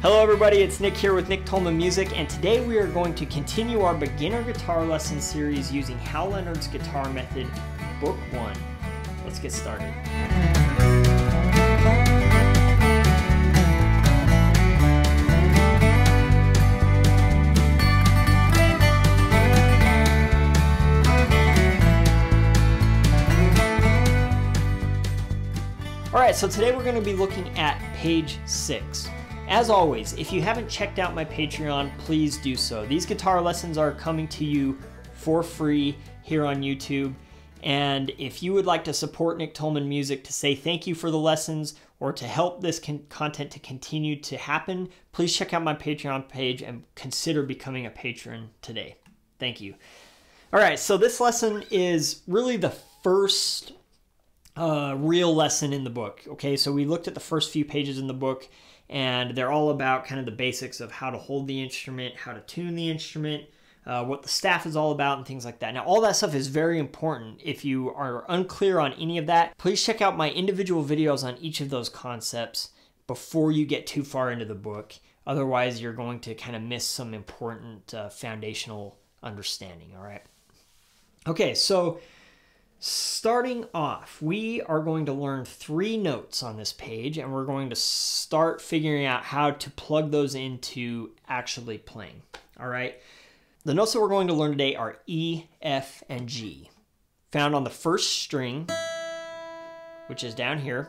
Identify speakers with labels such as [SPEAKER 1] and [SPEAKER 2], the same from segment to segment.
[SPEAKER 1] Hello everybody, it's Nick here with Nick Tolman Music, and today we are going to continue our beginner guitar lesson series using Hal Leonard's Guitar Method Book 1. Let's get started. Alright, so today we're going to be looking at page 6. As always, if you haven't checked out my Patreon, please do so. These guitar lessons are coming to you for free here on YouTube. And if you would like to support Nick Tolman Music, to say thank you for the lessons, or to help this content to continue to happen, please check out my Patreon page and consider becoming a patron today. Thank you. All right, so this lesson is really the first real lesson in the book. Okay, so we looked at the first few pages in the book, and they're all about kind of the basics of how to hold the instrument, how to tune the instrument, what the staff is all about, and things like that. Now, all that stuff is very important. If you are unclear on any of that, please check out my individual videos on each of those concepts before you get too far into the book. Otherwise, you're going to kind of miss some important foundational understanding, all right? Okay, so starting off, we are going to learn 3 notes on this page, and we're going to start figuring out how to plug those into actually playing. All right. The notes that we're going to learn today are E, F, and G, found on the first string, which is down here.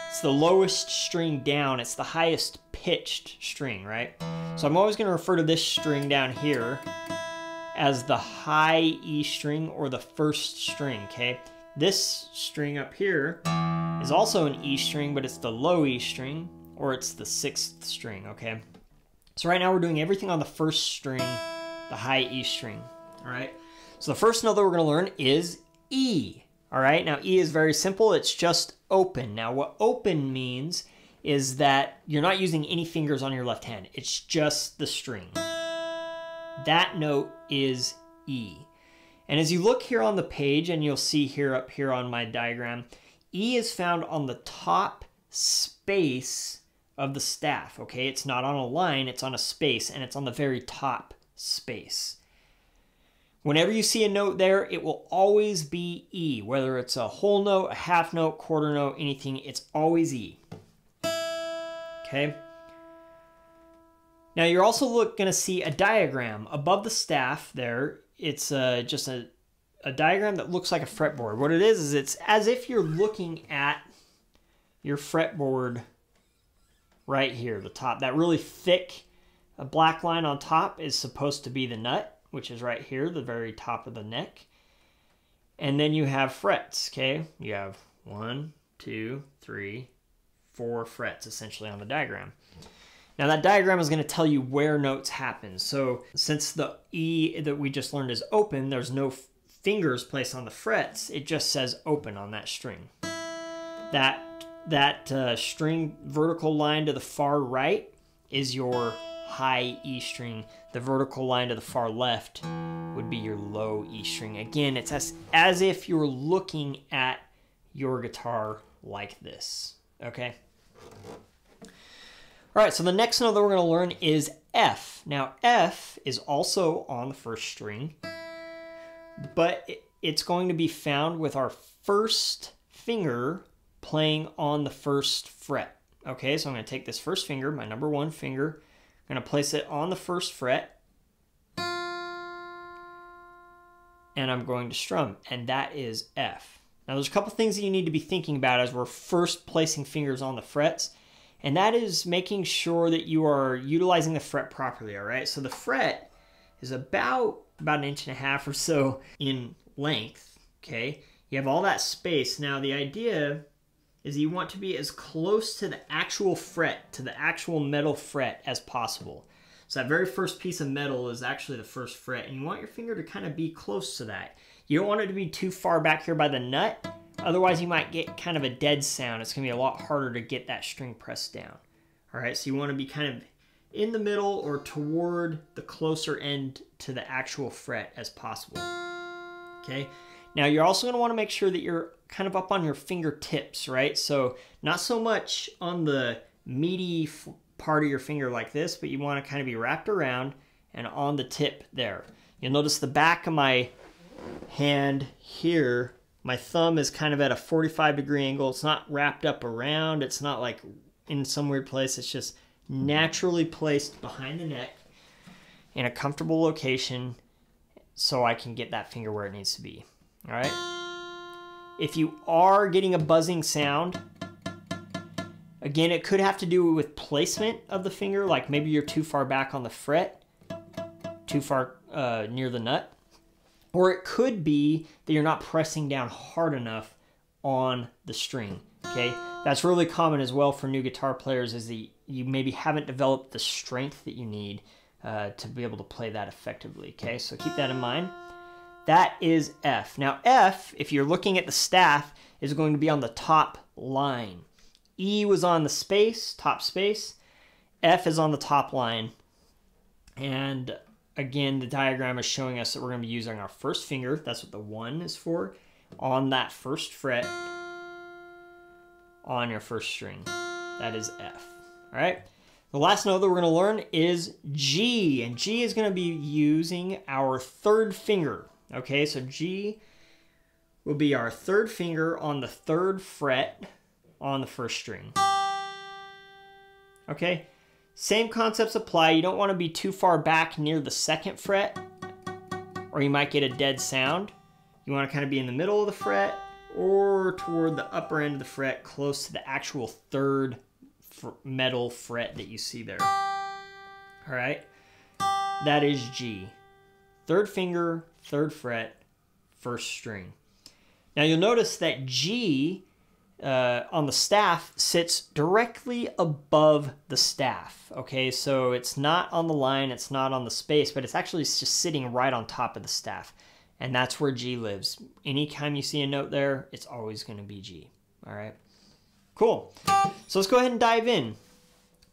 [SPEAKER 1] It's the lowest string down. It's the highest pitched string, right? So I'm always going to refer to this string down here as the high E string or the first string, okay? This string up here is also an E string, but it's the low E string, or it's the 6th string, okay? So right now we're doing everything on the first string, the high E string, all right? So the first note that we're gonna learn is E, all right? Now E is very simple, it's just open. Now what open means is that you're not using any fingers on your left hand, it's just the string. That note is E. And as you look here on the page, and you'll see here up here on my diagram, E is found on the top space of the staff, okay? It's not on a line, it's on a space, and it's on the very top space. Whenever you see a note there, it will always be E. Whether it's a whole note, a half note, quarter note, anything, it's always E. Okay? Now you're also going to see a diagram above the staff there. It's just a diagram that looks like a fretboard. What it is it's as if you're looking at your fretboard right here, the top. That really thick black line on top is supposed to be the nut, which is right here, the very top of the neck. And then you have frets, okay? You have 1, 2, 3, 4 frets essentially on the diagram. Now that diagram is going to tell you where notes happen. So since the E that we just learned is open, there's no fingers placed on the frets. It just says open on that string. That string vertical line to the far right is your high E string. The vertical line to the far left would be your low E string. Again, it's as if you're looking at your guitar like this, okay? All right, so the next note that we're going to learn is F. Now, F is also on the first string, but it's going to be found with our first finger playing on the first fret. Okay, so I'm going to take this first finger, my number 1 finger, I'm going to place it on the first fret, and I'm going to strum, and that is F. Now, there's a couple things that you need to be thinking about as we're first placing fingers on the frets. And that is making sure that you are utilizing the fret properly, all right? So the fret is about 1.5 inches or so in length, okay? You have all that space. Now the idea is you want to be as close to the actual fret, to the actual metal fret as possible. So that very first piece of metal is actually the first fret, and you want your finger to kind of be close to that. You don't want it to be too far back here by the nut. Otherwise, you might get kind of a dead sound. It's going to be a lot harder to get that string pressed down. All right, so you want to be kind of in the middle or toward the closer end to the actual fret as possible. Okay, now you're also going to want to make sure that you're kind of up on your fingertips, right? So not so much on the meaty part of your finger like this, but you want to kind of be wrapped around and on the tip there. You'll notice the back of my hand here, my thumb is kind of at a 45-degree angle. It's not wrapped up around. It's not like in some weird place. It's just naturally placed behind the neck in a comfortable location so I can get that finger where it needs to be. All right. If you are getting a buzzing sound, again, it could have to do with placement of the finger, like maybe you're too far back on the fret, too far near the nut. Or it could be that you're not pressing down hard enough on the string, okay? That's really common as well for new guitar players, is that you maybe haven't developed the strength that you need to be able to play that effectively, okay? So keep that in mind. That is F. Now F, if you're looking at the staff, is going to be on the top line. E was on the space, top space. F is on the top line. And again, the diagram is showing us that we're going to be using our first finger, that's what the 1 is for, on that first fret on your first string. That is F. All right. The last note that we're going to learn is G, and G is going to be using our third finger. Okay, so G will be our third finger on the 3rd fret on the first string. Okay. Same concepts apply. You don't want to be too far back near the 2nd fret, or you might get a dead sound. You want to kind of be in the middle of the fret or toward the upper end of the fret, close to the actual 3rd metal fret that you see there. All right, that is G. 3rd finger, 3rd fret, 1st string. Now you'll notice that G on the staff sits directly above the staff. Okay, so it's not on the line, it's not on the space, but it's actually just sitting right on top of the staff. And that's where G lives. Anytime you see a note there, it's always going to be G. All right, cool. So let's go ahead and dive in.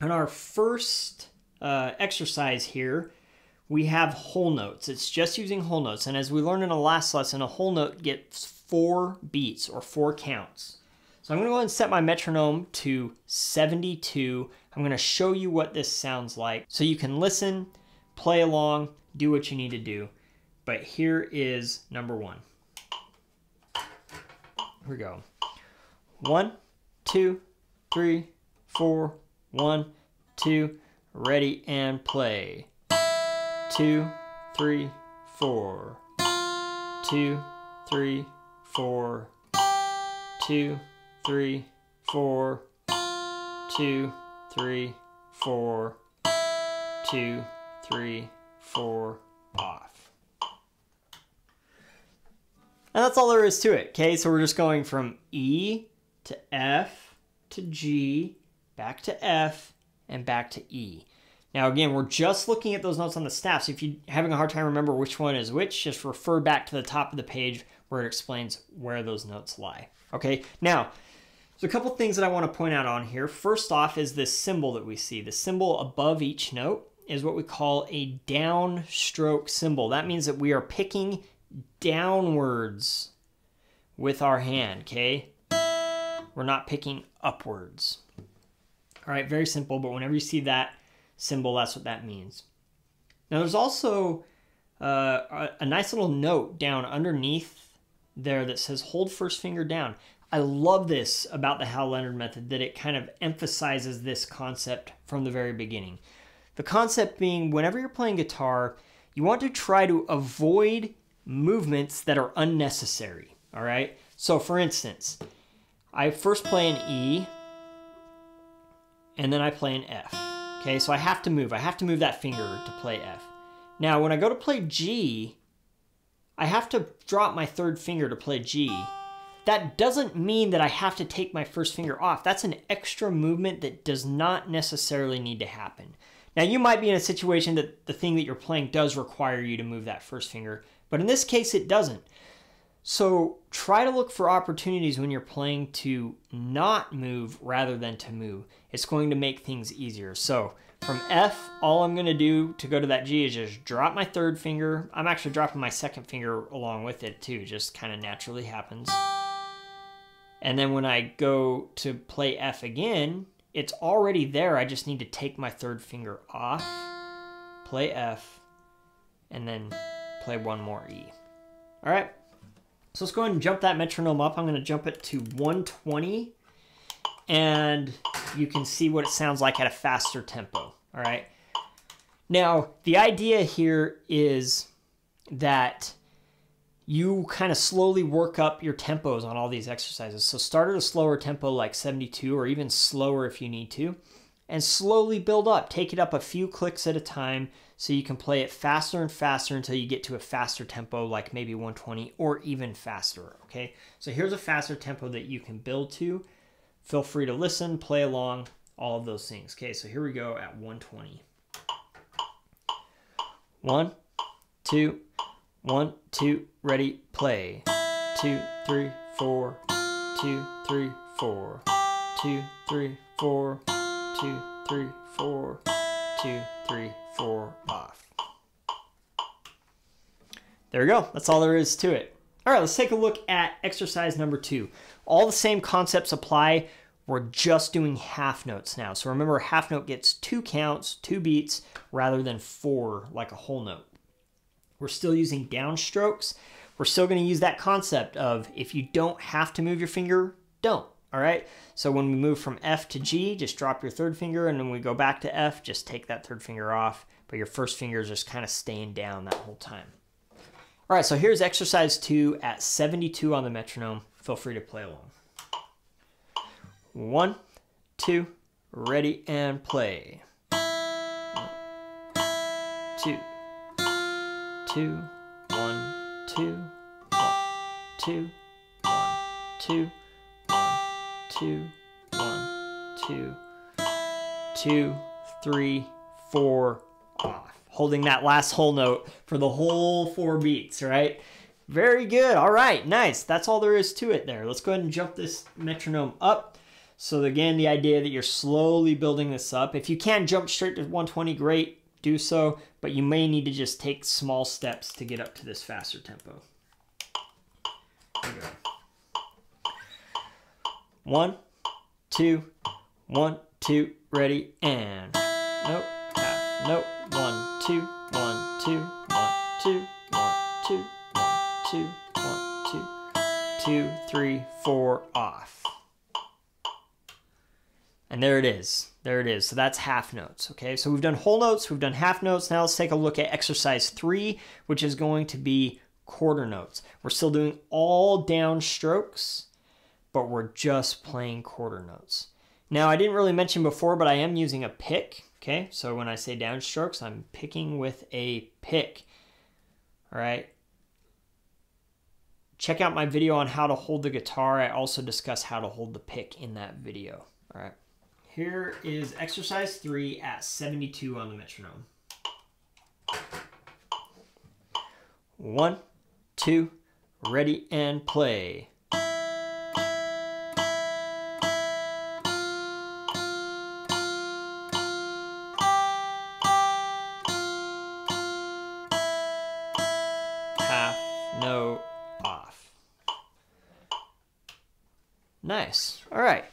[SPEAKER 1] On our first exercise here, we have whole notes. It's just using whole notes. And as we learned in the last lesson, a whole note gets 4 beats or 4 counts. So I'm going to go ahead and set my metronome to 72. I'm going to show you what this sounds like so you can listen, play along, do what you need to do. But here is number 1. Here we go. 1, 2, 3, 4, 1, 2, ready and play. 2, 3, 4. 2, 3, 4. 2, 3, 4. 2, 3, 4. 2, 3, 4. Off. And that's all there is to it. Okay, so we're just going from E to F to G, back to F, and back to E. Now again, we're just looking at those notes on the staff, so if you're having a hard time remember which one is which, just refer back to the top of the page where it explains where those notes lie. Okay, now, there's a couple things that I want to point out on here. First off is this symbol that we see. The symbol above each note is what we call a downstroke symbol. That means that we are picking downwards with our hand, okay? We're not picking upwards. All right, very simple, but whenever you see that symbol, that's what that means. Now there's also a nice little note down underneath there that says hold first finger down. I love this about the Hal Leonard method, that it kind of emphasizes this concept from the very beginning. The concept being, whenever you're playing guitar, you want to try to avoid movements that are unnecessary, all right? So for instance, I first play an E, and then I play an F. Okay, so I have to move that finger to play F. Now, when I go to play G, I have to drop my 3rd finger to play G. That doesn't mean that I have to take my first finger off. That's an extra movement that does not necessarily need to happen. Now, you might be in a situation that the thing that you're playing does require you to move that first finger, but in this case, it doesn't. So try to look for opportunities when you're playing to not move rather than to move. It's going to make things easier. So from F, all I'm going to do to go to that G is just drop my 3rd finger. I'm actually dropping my 2nd finger along with it too. Just kind of naturally happens. And then when I go to play F again, it's already there. I just need to take my third finger off, play F, and then play one more E. All right, so let's go ahead and jump that metronome up. I'm going to jump it to 120, and you can see what it sounds like at a faster tempo. All right. Now, the idea here is that you kind of slowly work up your tempos on all these exercises. So start at a slower tempo like 72 or even slower if you need to, and slowly build up. Take it up a few clicks at a time so you can play it faster and faster until you get to a faster tempo like maybe 120 or even faster, okay? So here's a faster tempo that you can build to. Feel free to listen, play along, all of those things. Okay, so here we go at 120. 1, 2, 1, 2, ready, play. 2, 3, 4, 2, 3, 4, 2, 3, 4, 2, 3, 4, 2, 3, 4, off. There we go. That's all there is to it. All right, let's take a look at exercise number 2. All the same concepts apply. We're just doing half notes now. So remember, a half note gets 2 counts, 2 beats, rather than 4 like a whole note. We're still using downstrokes. We're still going to use that concept of if you don't have to move your finger, don't. All right. So when we move from F to G, just drop your third finger, and when we go back to F, just take that third finger off. But your first finger is just kind of staying down that whole time. All right. So here's exercise 2 at 72 on the metronome. Feel free to play along. 1, 2, ready, and play. 2, 2, 1, 2, 1, 2, 1, 2, 1, 2, 1, 2, 2, 3, 4, off. Holding that last whole note for the whole 4 beats, right? Very good. All right, nice. That's all there is to it there. Let's go ahead and jump this metronome up. So again, the idea that you're slowly building this up. If you can jump straight to 120, great, do so, but you may need to just take small steps to get up to this faster tempo. There we go. 1, 2, 1, 2, ready, and note, half, note, 1, 2, 1, 2, 1, 2, 1, 2, 1, 2, 1, 2, 2, 3, 4, off. And there it is. There it is. So that's half notes. Okay, so we've done whole notes, we've done half notes. Now let's take a look at exercise 3, which is going to be quarter notes. We're still doing all down strokes, but we're just playing quarter notes. Now I didn't really mention before, but I am using a pick. Okay, so when I say down strokes, I'm picking with a pick. All right. Check out my video on how to hold the guitar. I also discuss how to hold the pick in that video. All right. Here is exercise 3 at 72 on the metronome. 1, 2, ready, and play. Half note off. Nice. All right.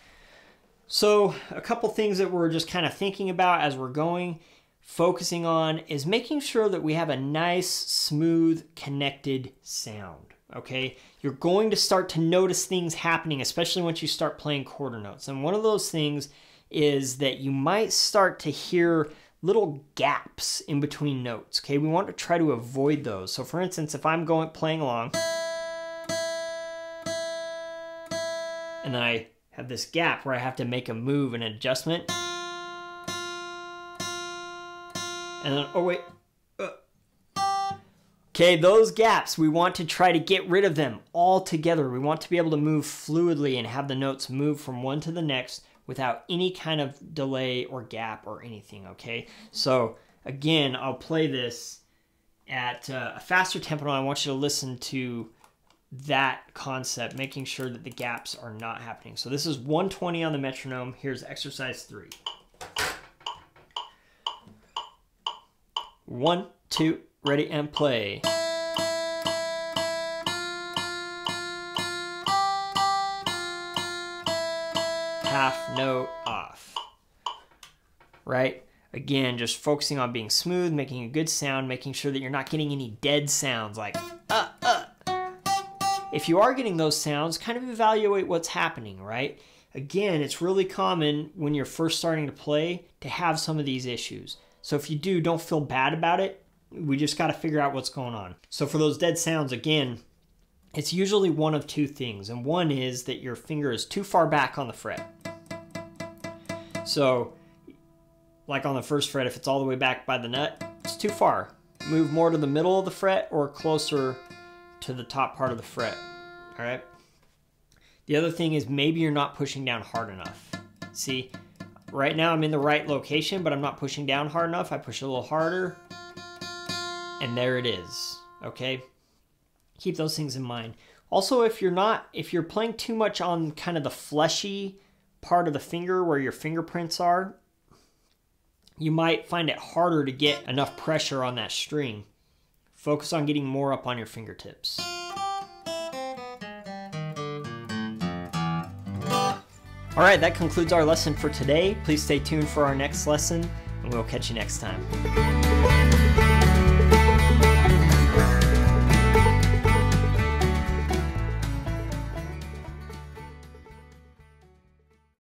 [SPEAKER 1] So a couple things that we're just kind of thinking about as we're going, focusing on, is making sure that we have a nice, smooth, connected sound, okay? You're going to start to notice things happening, especially once you start playing quarter notes. And one of those things is that you might start to hear little gaps in between notes, okay? We want to try to avoid those. So for instance, if I'm playing along, and then I have this gap where I have to make a move, an adjustment. And then, oh wait. Okay, those gaps, we want to try to get rid of them altogether. We want to be able to move fluidly and have the notes move from one to the next without any kind of delay or gap or anything, okay? So again, I'll play this at a faster tempo, and I want you to listen to that concept, making sure that the gaps are not happening. So this is 120 on the metronome. Here's exercise 3. 1, 2, ready, and play. Half note off. right? Again, just focusing on being smooth, making a good sound, making sure that you're not getting any dead sounds like If you are getting those sounds, kind of evaluate what's happening, right? Again, it's really common when you're first starting to play to have some of these issues. So if you do, don't feel bad about it. We just got to figure out what's going on. So for those dead sounds, again, it's usually one of two things. And one is that your finger is too far back on the fret. So like on the first fret, if it's all the way back by the nut, it's too far. Move more to the middle of the fret or closer to the top part of the fret. All right. The other thing is maybe you're not pushing down hard enough. See, right now I'm in the right location, but I'm not pushing down hard enough. I push a little harder, and there it is. Okay. Keep those things in mind. Also, if you're playing too much on kind of the fleshy part of the finger where your fingerprints are, you might find it harder to get enough pressure on that string. Focus on getting more up on your fingertips. All right, that concludes our lesson for today. Please stay tuned for our next lesson, and we'll catch you next time.